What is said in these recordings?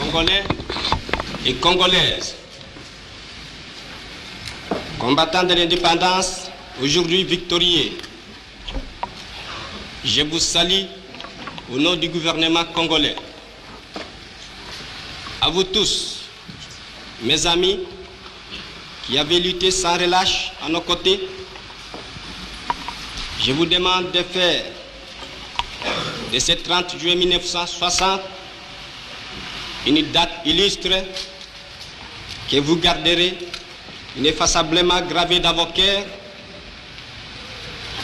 Congolais et Congolaises, combattants de l'indépendance, aujourd'hui victorieux, je vous salue au nom du gouvernement congolais. À vous tous, mes amis, qui avez lutté sans relâche à nos côtés, je vous demande de faire de ce 30 juillet 1960 une date illustre que vous garderez ineffaçablement gravée dans vos cœurs,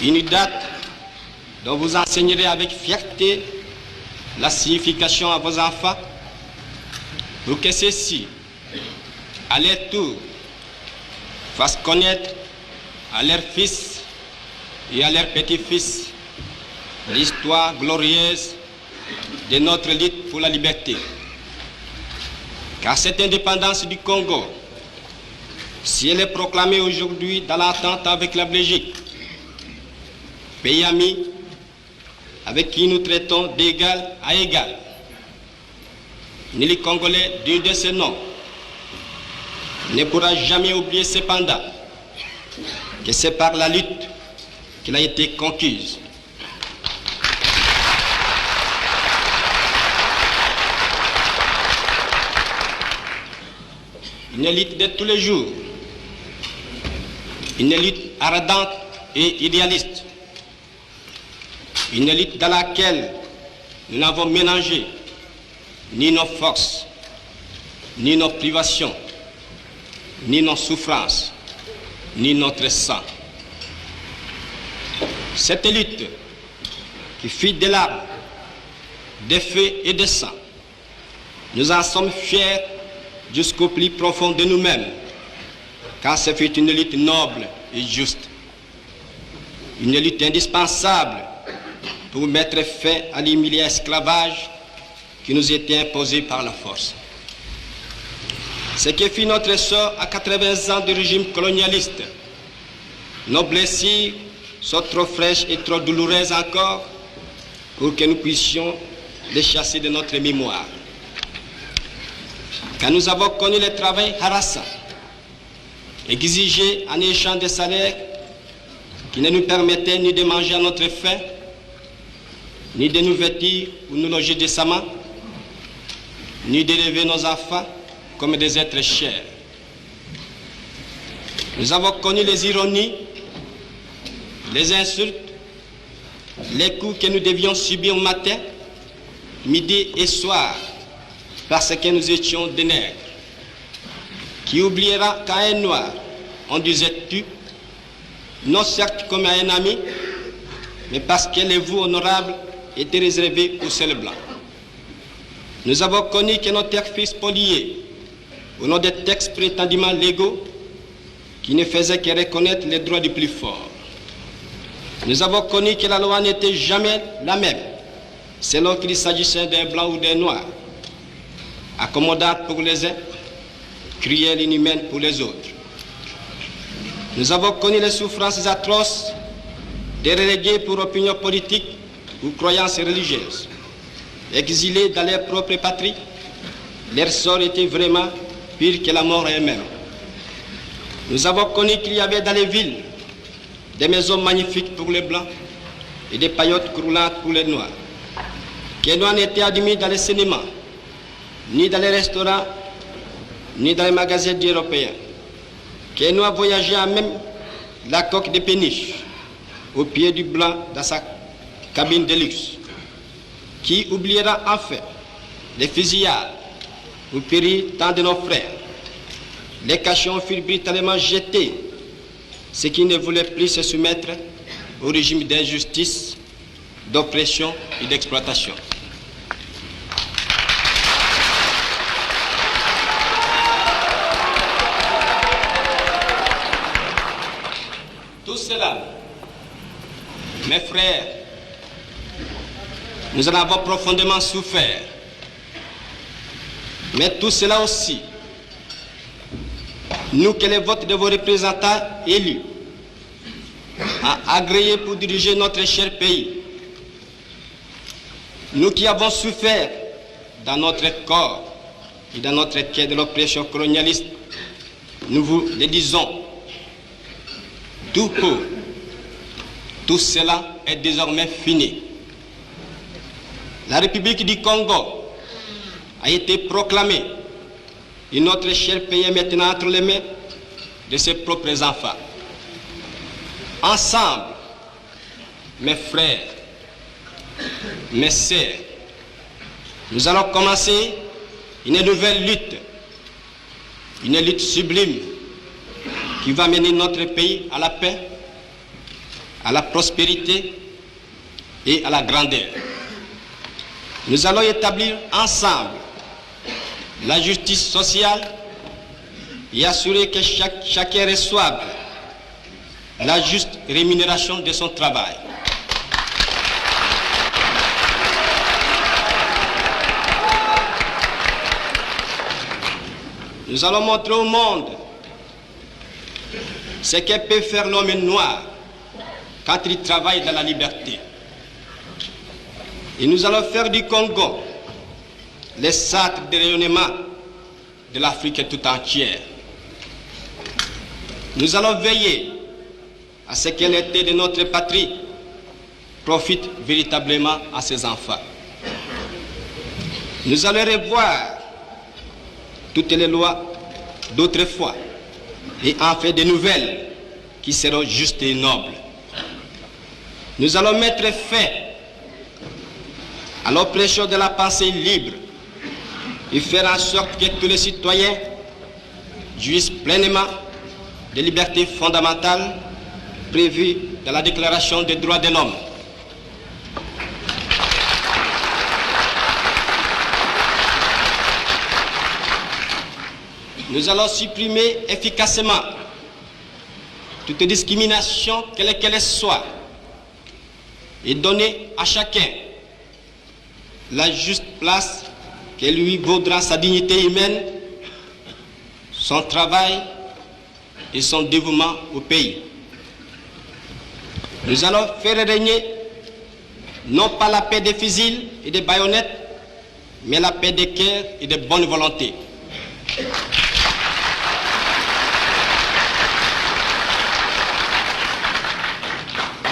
une date dont vous enseignerez avec fierté la signification à vos enfants, pour que ceux-ci, à leur tour, fassent connaître à leurs fils et à leurs petits-fils l'histoire glorieuse de notre lutte pour la liberté. Car cette indépendance du Congo, si elle est proclamée aujourd'hui dans l'entente avec la Belgique, pays ami avec qui nous traitons d'égal à égal, ni les Congolais digne de ce nom ne pourra jamais oublier cependant que c'est par la lutte qu'elle a été conquise. Une lutte de tous les jours, une lutte ardente et idéaliste, une lutte dans laquelle nous n'avons mélangé ni nos forces, ni nos privations, ni nos souffrances, ni notre sang. Cette lutte qui fit des larmes, des feux et des sang, nous en sommes fiers jusqu'au plus profond de nous-mêmes, car ce fut une lutte noble et juste, une lutte indispensable pour mettre fin à l'humiliant esclavage qui nous était imposé par la force. Ce qui fit notre sort à 80 ans du régime colonialiste, nos blessures sont trop fraîches et trop douloureuses encore pour que nous puissions les chasser de notre mémoire. Quand nous avons connu le travail harassant, exigé en échange de salaires qui ne nous permettaient ni de manger à notre faim, ni de nous vêtir ou nous loger décemment, ni d'élever nos enfants comme des êtres chers. Nous avons connu les ironies, les insultes, les coups que nous devions subir matin, midi et soir, parce que nous étions des nègres. Qui oubliera qu'à un noir, on disait tu, non certes comme à un ami, mais parce que les voix honorables étaient réservées aux seuls blancs. Nous avons connu que nos terres furent spoliées au nom des textes prétendument légaux qui ne faisaient que reconnaître les droits du plus fort. Nous avons connu que la loi n'était jamais la même, selon qu'il s'agissait d'un blanc ou d'un noir, accommodante pour les uns, cruelle et inhumaine pour les autres. Nous avons connu les souffrances atroces des relégués pour opinion politique ou croyances religieuses. Exilés dans leur propre patrie, leur sort était vraiment pire que la mort elle-même. Nous avons connu qu'il y avait dans les villes des maisons magnifiques pour les blancs et des paillotes croulantes pour les noirs. Que les noirs n'étaient admis dans les cinémas, ni dans les restaurants, ni dans les magasins européens. Que les noirs voyageaient à même la coque de péniche au pied du blanc dans sa cabine de luxe. Qui oubliera enfin les fusillades où périrent tant de nos frères. Les cachons furent brutalement jetés, ceux qui ne voulaient plus se soumettre au régime d'injustice, d'oppression et d'exploitation. Tout cela, mes frères, nous en avons profondément souffert. Mais tout cela aussi, nous que les votes de vos représentants élus a agréé pour diriger notre cher pays, nous qui avons souffert dans notre corps, et dans notre quai de l'oppression colonialiste, nous vous le disons, tout court, tout cela est désormais fini. La République du Congo a été proclamée et notre cher pays est maintenant entre les mains de ses propres enfants. Ensemble, mes frères, mes sœurs, nous allons commencer une nouvelle lutte, une lutte sublime qui va mener notre pays à la paix, à la prospérité et à la grandeur. Nous allons établir ensemble la justice sociale et assurer que chacun reçoive la juste rémunération de son travail. Nous allons montrer au monde ce que peut faire l'homme noir quand il travaille dans la liberté. Et nous allons faire du Congo le centre de rayonnement de l'Afrique tout entière. Nous allons veiller à ce que l'été de notre patrie profite véritablement à ses enfants. Nous allons revoir toutes les lois d'autrefois et en faire de nouvelles qui seront justes et nobles. Nous allons mettre fin à l'oppression de la pensée libre et faire en sorte que tous les citoyens jouissent pleinement des libertés fondamentales prévues dans la Déclaration des droits de l'homme. Nous allons supprimer efficacement toute discrimination, quelle qu'elle soit, et donner à chacun la juste place que lui vaudra sa dignité humaine, son travail et son dévouement au pays. Nous allons faire régner non pas la paix des fusils et des baïonnettes, mais la paix des cœurs et de bonne volonté.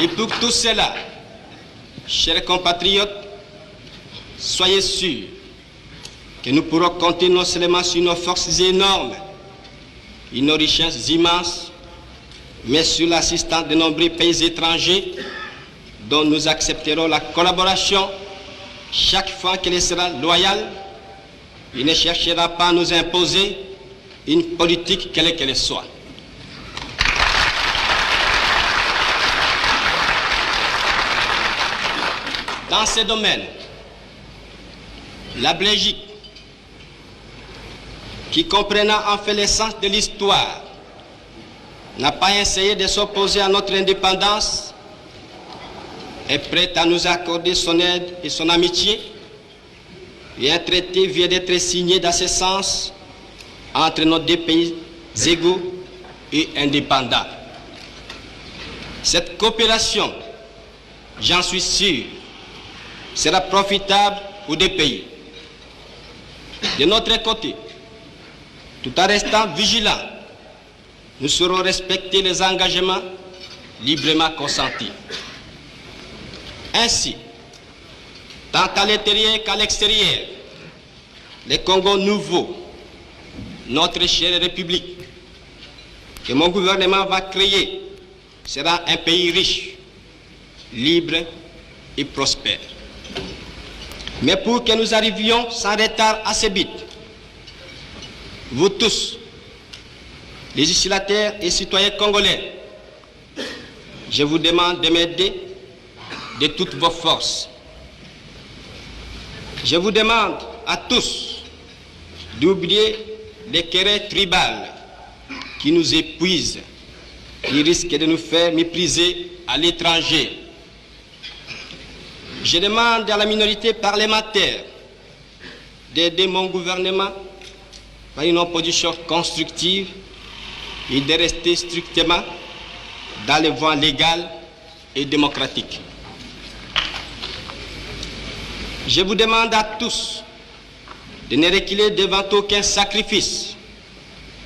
Et pour tout cela, chers compatriotes, soyez sûrs que nous pourrons compter non seulement sur nos forces énormes et nos richesses immenses, mais sur l'assistance de nombreux pays étrangers dont nous accepterons la collaboration chaque fois qu'elle sera loyale et ne cherchera pas à nous imposer une politique quelle qu'elle soit. Dans ces domaines, la Belgique, qui comprenant en fait l'essence de l'histoire, n'a pas essayé de s'opposer à notre indépendance, est prête à nous accorder son aide et son amitié, et un traité vient d'être signé dans ce sens entre nos deux pays égaux et indépendants. Cette coopération, j'en suis sûr, sera profitable aux deux pays. De notre côté, tout en restant vigilants, nous saurons respecter les engagements librement consentis. Ainsi, tant à l'intérieur qu'à l'extérieur, le Congo nouveau, notre chère République, que mon gouvernement va créer, sera un pays riche, libre et prospère. Mais pour que nous arrivions sans retard à ce but, vous tous, législateurs et citoyens congolais, je vous demande de m'aider de toutes vos forces. Je vous demande à tous d'oublier les querelles tribales qui nous épuisent, qui risquent de nous faire mépriser à l'étranger. Je demande à la minorité parlementaire d'aider mon gouvernement par une opposition constructive et de rester strictement dans les voies légales et démocratiques. Je vous demande à tous de ne reculer devant aucun sacrifice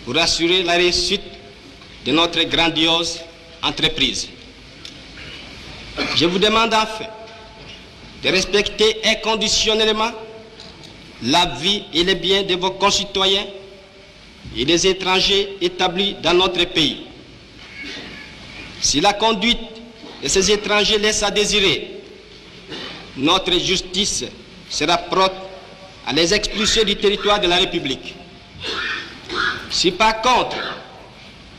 pour assurer la réussite de notre grandiose entreprise. Je vous demande enfin de respecter inconditionnellement la vie et les biens de vos concitoyens et des étrangers établis dans notre pays. Si la conduite de ces étrangers laisse à désirer, notre justice sera prompte à les expulser du territoire de la République. Si par contre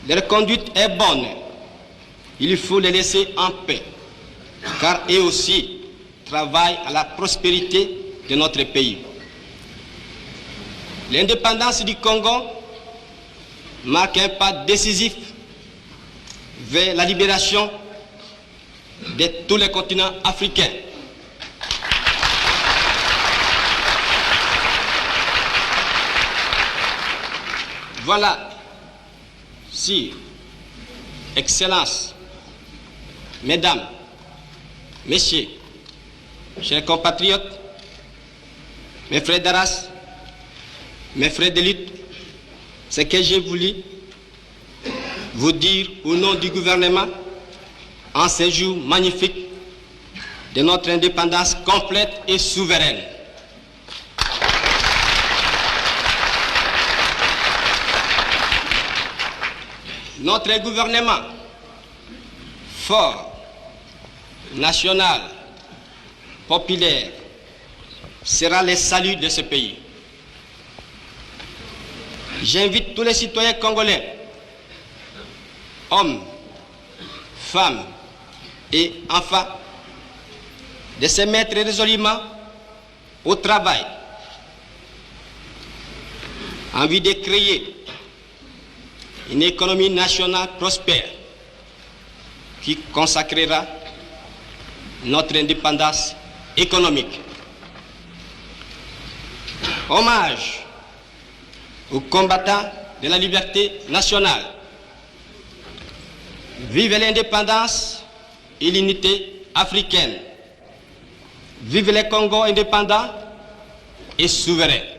leur conduite est bonne, il faut les laisser en paix, car eux aussi travaillent à la prospérité de notre pays. L'indépendance du Congo marque un pas décisif vers la libération de tous les continents africains. Voilà, si, Excellences, Mesdames, Messieurs, chers compatriotes, mes frères d'Arras, mes frères de lutte, ce que j'ai voulu vous dire au nom du gouvernement en ce jour magnifique de notre indépendance complète et souveraine. Notre gouvernement fort, national, populaire, sera le salut de ce pays. J'invite tous les citoyens congolais, hommes, femmes et enfants, de se mettre résolument au travail en vue de créer une économie nationale prospère qui consacrera notre indépendance économique. Hommage aux combattants de la liberté nationale. Vive l'indépendance et l'unité africaine. Vive le Congo indépendant et souverain.